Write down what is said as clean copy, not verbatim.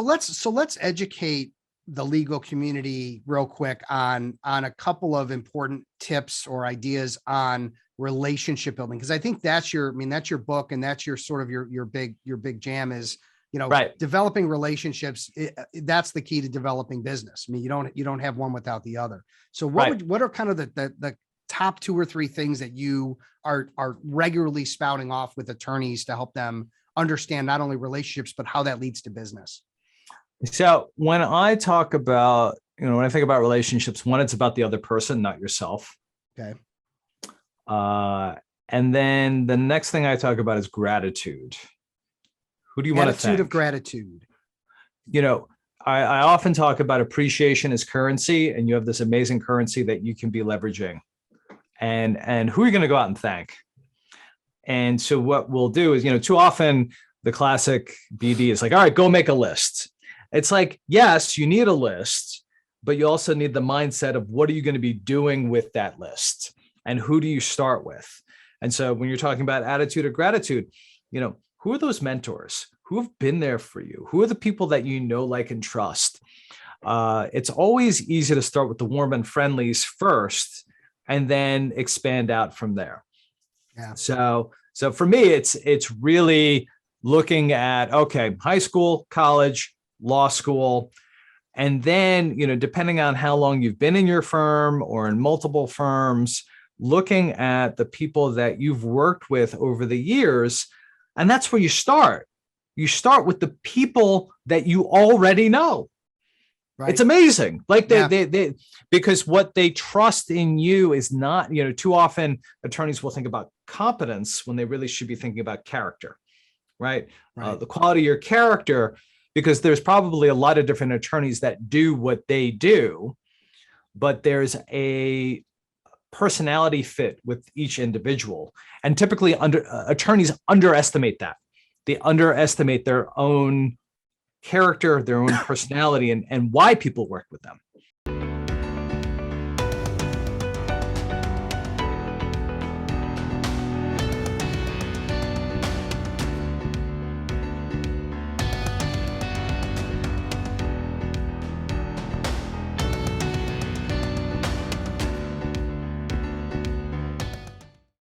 let's educate the legal community real quick on a couple of important tips or ideas on relationship building, because I think that's your book, and that's your sort of your big jam is, Right. developing relationships. That's the key to developing business. I mean, you don't have one without the other. So what are kind of the top 2 or 3 things that you are regularly spouting off with attorneys to help them understand not only relationships, but how that leads to business? So when I talk about, when I think about relationships, one, it's about the other person, not yourself. Okay. And then the next thing I talk about is gratitude. Who do you want to thank? Attitude of gratitude. I often talk about appreciation as currency, and you have this amazing currency that you can be leveraging. And who are you going to go out and thank? And so what we'll do is, too often the classic BD is like, all right, go make a list. It's like, yes, you need a list, but you also need the mindset of what are you going to be doing with that list, and who do you start with? And so when you're talking about attitude of gratitude, who are those mentors? Who have been there for you? Who are the people that you know, like, and trust? It's always easy to start with the warm and friendlies first, and then expand out from there. Yeah. So for me, it's really looking at, okay, high school, college, law school, and then, depending on how long you've been in your firm or in multiple firms, looking at the people that you've worked with over the years. And that's where you start. You start with the people that you already know. Right. It's amazing. Like they because what they trust in you is not, too often attorneys will think about competence when they really should be thinking about character, right? The quality of your character, because there's probably a lot of different attorneys that do what they do, but there's a personality fit with each individual. And typically attorneys underestimate that. They underestimate their own character, their own personality, and why people work with them.